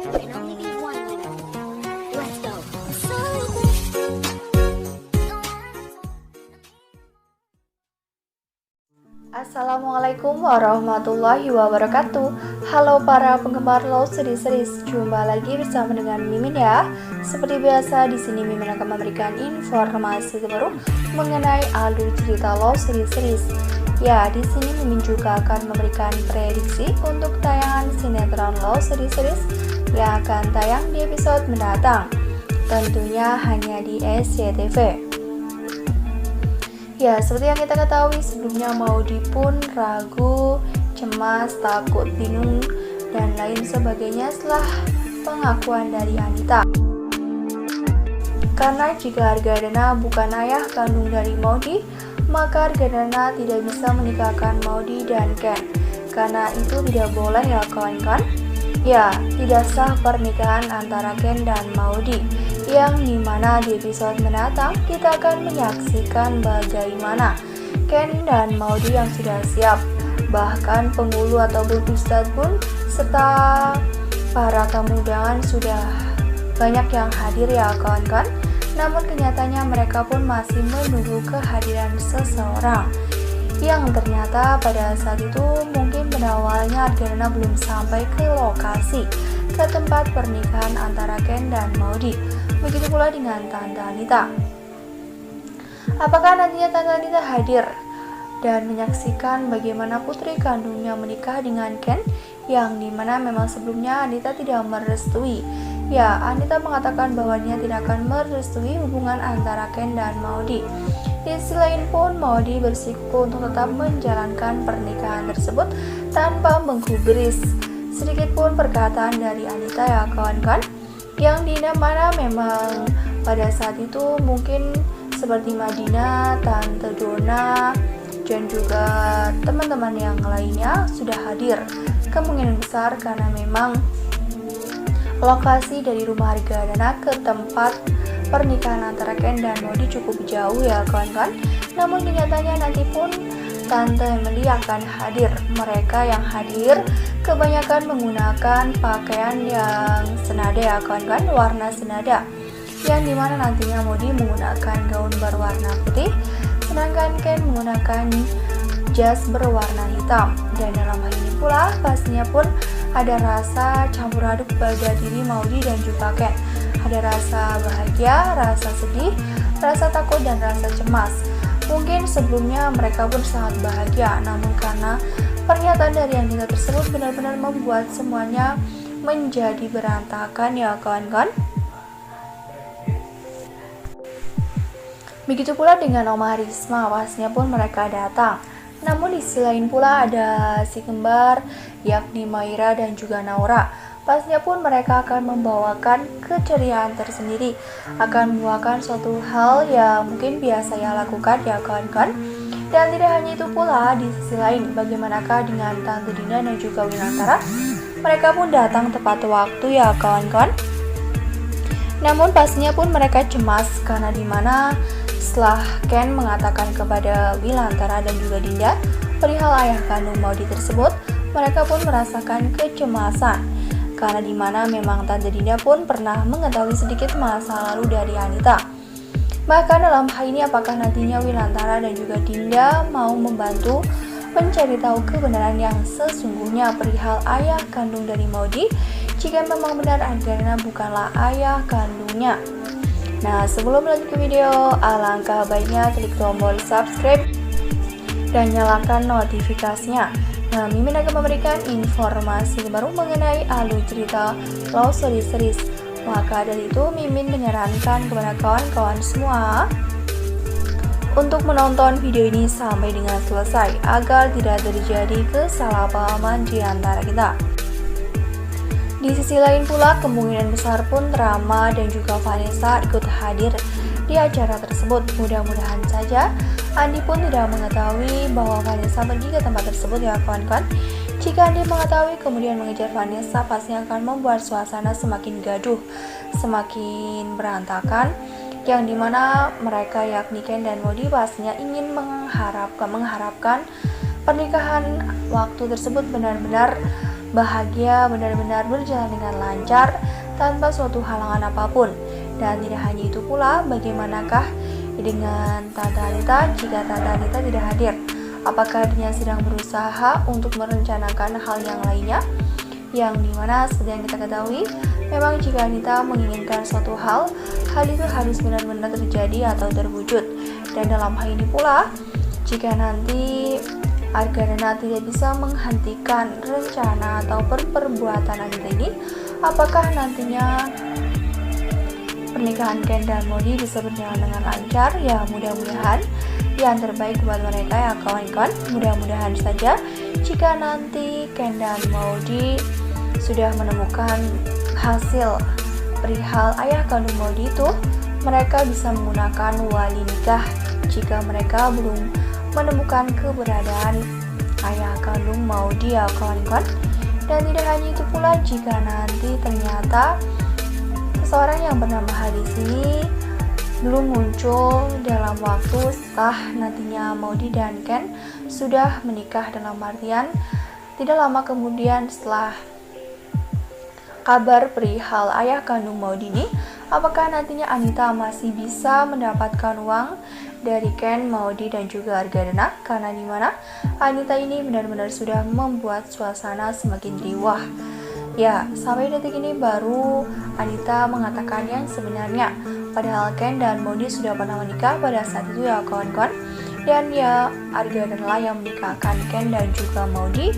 You can only be one winner. Let's go. Assalamualaikum warahmatullahi wabarakatuh. Halo para penggemar Love Series, jumpa lagi bersama dengan Mimin ya. Seperti biasa di sini Mimin akan memberikan informasi terbaru mengenai alur cerita Love Series. Ya, di sini Mimin juga akan memberikan prediksi untuk tayangan sinetron Love Series yang akan tayang di episode mendatang. Tentunya hanya di SCTV. Ya, seperti yang kita ketahui sebelumnya Maudy pun ragu, cemas, takut, bingung, dan lain sebagainya setelah pengakuan dari Anita. Karena jika Argadana bukan ayah kandung dari Maudy, maka Argadana tidak bisa menikahkan Maudy dan Ken. Karena itu tidak boleh ya kawan-kawan. Ya, tidak sah pernikahan antara Ken dan Maudy. Yang dimana di episode mendatang kita akan menyaksikan bagaimana Ken dan Maudy yang sudah siap, bahkan penghulu ataupun ustadz pun serta para tamu undangan sudah banyak yang hadir ya kawan-kawan. Namun kenyataannya mereka pun masih menunggu kehadiran seseorang yang ternyata pada saat itu mungkin pada awalnya Argadana belum sampai ke lokasi, ke tempat pernikahan antara Ken dan Maudy. Begitu pula dengan Tante Anita. Apakah nantinya Tante Anita hadir dan menyaksikan bagaimana putri kandungnya menikah dengan Ken, yang dimana memang sebelumnya Anita tidak merestui. Ya, Anita mengatakan bahwa dia tidak akan merestui hubungan antara Ken dan Maudy. Di sisi lain pun Maudy bersikukuh untuk tetap menjalankan pernikahan tersebut tanpa menggubris sedikit pun perkataan dari Anita ya kawan-kawan. Yang dimana memang pada saat itu mungkin seperti Madina, Tante Dona, dan juga teman-teman yang lainnya sudah hadir. Kemungkinan besar karena memang lokasi dari rumah Argadana ke tempat pernikahan antara Ken dan Maudy cukup jauh ya kawan-kawan. Namun kenyataannya nanti pun Tante Emily akan hadir. Mereka yang hadir kebanyakan menggunakan pakaian yang senada ya kawan-kawan, warna senada, yang dimana nantinya Maudy menggunakan gaun berwarna putih, sedangkan Ken menggunakan jas berwarna hitam. Dan dalam hal ini pula pastinya pun ada rasa campur aduk pada diri Maudy dan juga Ken. Ada rasa bahagia, rasa sedih, rasa takut, dan rasa cemas. Mungkin sebelumnya mereka pun sangat bahagia, namun karena pernyataan dari Anita tersebut benar-benar membuat semuanya menjadi berantakan ya kawan-kawan. Begitu pula dengan Oma Risma, pastinya pun mereka datang. Namun di sisi lain pula ada si kembar, yakni Maira dan juga Naura. Pastinya pun mereka akan membawakan keceriaan tersendiri, akan membawakan suatu hal yang mungkin biasa ia lakukan ya kawan-kawan. Dan tidak hanya itu pula, di sisi lain bagaimanakah dengan Tante Dinda dan juga Winantara? Mereka pun datang tepat waktu ya kawan-kawan. Namun pastinya pun mereka cemas karena dimana setelah Ken mengatakan kepada Winantara dan juga Dinda perihal ayah kandung Maudy tersebut, mereka pun merasakan kecemasan. Karena dimana memang Tante Dinda pun pernah mengetahui sedikit masa lalu dari Anita. Bahkan dalam hal ini apakah nantinya Winantara dan juga Dinda mau membantu mencari tahu kebenaran yang sesungguhnya perihal ayah kandung dari Maudy, jika memang benar Argadana bukanlah ayah kandungnya. Nah, sebelum lanjut ke video, alangkah baiknya klik tombol subscribe dan nyalakan notifikasinya. Nah, Mimin akan memberikan informasi baru mengenai alur cerita Love Series. Maka dari itu Mimin menyarankan kepada kawan-kawan semua untuk menonton video ini sampai dengan selesai agar tidak terjadi kesalahpahaman di antara kita. Di sisi lain pula kemungkinan besar pun Rama dan juga Vanessa ikut hadir di acara tersebut. Mudah-mudahan saja Andi pun tidak mengetahui bahwa Vanessa pergi ke tempat tersebut ya kawan-kawan. Jika Andi mengetahui kemudian mengejar Vanessa, pasti akan membuat suasana semakin gaduh, semakin berantakan, yang dimana mereka yakni Ken dan Maudy pastinya ingin mengharapkan pernikahan waktu tersebut benar-benar bahagia benar-benar berjalan dengan lancar tanpa suatu halangan apapun. Dan tidak hanya itu pula, bagaimanakah dengan Tante Anita jika Tante Anita tidak hadir? Apakah dia sedang berusaha untuk merencanakan hal yang lainnya? Yang dimana seperti yang kita ketahui, memang jika Anita menginginkan suatu hal itu harus benar-benar terjadi atau terwujud. Dan dalam hal ini pula, jika nanti Argadana tidak bisa menghentikan rencana atau perbuatan Anita ini, apakah nantinya pernikahan Ken dan Modi bisa berjalan dengan lancar? Ya, mudah-mudahan yang terbaik buat mereka ya kawan-kawan. Mudah-mudahan saja jika nanti Ken dan Modi sudah menemukan hasil perihal ayah kandung Modi itu, mereka bisa menggunakan wali nikah jika mereka belum menemukan keberadaan ayah kandung Modi ya kawan-kawan. Dan tidak hanya itu pula, jika nanti ternyata seseorang yang bernama Hadis ini belum muncul dalam waktu setelah nantinya Modi dan Ken sudah menikah, dalam artian tidak lama kemudian setelah kabar perihal ayah kandung Modi ini, apakah nantinya Anita masih bisa mendapatkan uang dari Ken, Modi, dan juga Argadana? Karena dimana Anita ini benar-benar sudah membuat suasana semakin riwah. Ya, sampai detik ini baru Anita mengatakan yang sebenarnya. Padahal Ken dan Modi sudah pernah menikah pada saat itu ya kawan-kawan. Dan ya, Argadana lah yang menikahkan Ken dan juga Modi,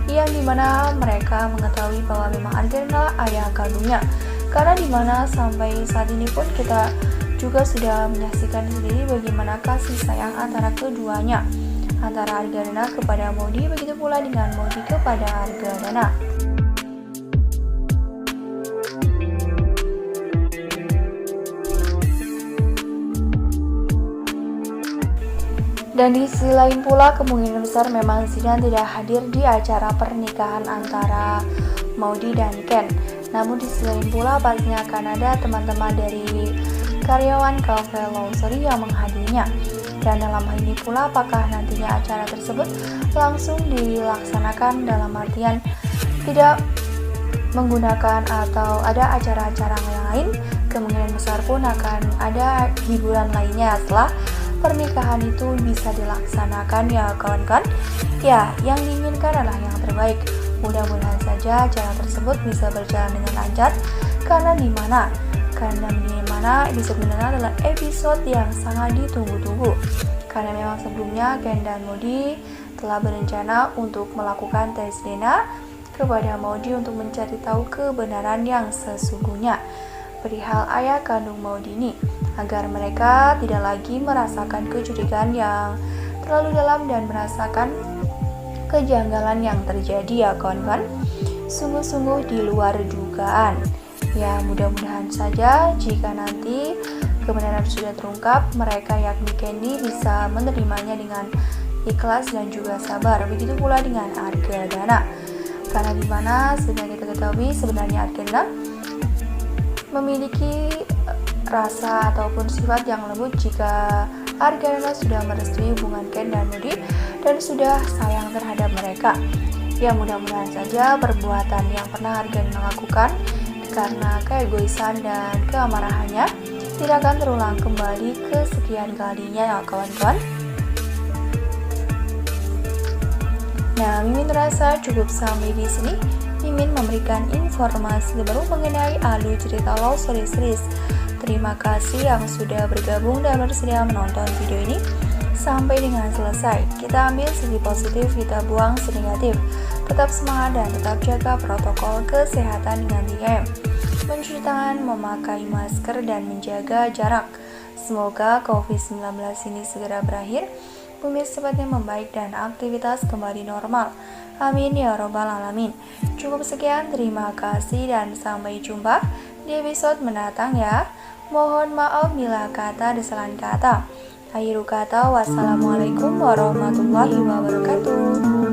yang dimana mereka mengetahui bahwa memang Argadana ayah kandungnya. Karena dimana sampai saat ini pun kita juga sudah menyaksikan sendiri bagaimana kasih sayang antara keduanya, antara Argadana kepada Modi, begitu pula dengan Modi kepada Argadana. Dan di sisi lain pula, kemungkinan besar memang Zidan tidak hadir di acara pernikahan antara Modi dan Ken. Namun di sisi lain pula, pastinya akan ada teman-teman dari karyawan Cafe Lawsori yang menghadirinya. Dan dalam hal ini pula, apakah nantinya acara tersebut langsung dilaksanakan dalam artian tidak menggunakan atau ada acara-acara yang lain, kemungkinan besar pun akan ada hiburan lainnya setelah pernikahan itu bisa dilaksanakan ya kawan-kawan. Ya, yang diinginkan adalah yang terbaik. Mudah-mudahan saja acara tersebut bisa berjalan dengan lancar. Karena dimana episode menengah adalah episode yang sangat ditunggu-tunggu. Karena memang sebelumnya Ken dan Modi telah berencana untuk melakukan tes DNA kepada Modi untuk mencari tahu kebenaran yang sesungguhnya perihal ayah kandung Modi ini, agar mereka tidak lagi merasakan kecurigaan yang terlalu dalam dan merasakan kejanggalan yang terjadi ya kawan-kawan. Sungguh-sungguh di luar dugaan. Ya, mudah-mudahan saja jika nanti kebenaran sudah terungkap, mereka yakni Candy bisa menerimanya dengan ikhlas dan juga sabar. Begitu pula dengan Argadana. Karena dimana sudah kita ketahui sebenarnya Argadana memiliki rasa ataupun sifat yang lembut jika Argadana sudah merestui hubungan Ken dan Modi dan sudah sayang terhadap mereka. Ya, mudah-mudahan saja perbuatan yang pernah Argadana lakukan karena keegoisan dan keamarahannya tidak akan terulang kembali kesekian kalinya ya kawan-kawan. Nah, Mimin rasa cukup sampai di sini. Mimin memberikan informasi baru mengenai alur cerita Lawsori series. Terima kasih yang sudah bergabung dan bersedia menonton video ini sampai dengan selesai. Kita ambil sisi positif, kita buang sisi negatif. Tetap semangat dan tetap jaga protokol kesehatan dengan 3M. Mencuci tangan, memakai masker, dan menjaga jarak. Semoga COVID-19 ini segera berakhir, bumi secepatnya membaik dan aktivitas kembali normal. Amin ya robbal alamin. Cukup sekian, terima kasih dan sampai jumpa di episode mendatang ya. Mohon maaf bila kata desalan kata. Akhiru kata, wassalamualaikum warahmatullahi wabarakatuh.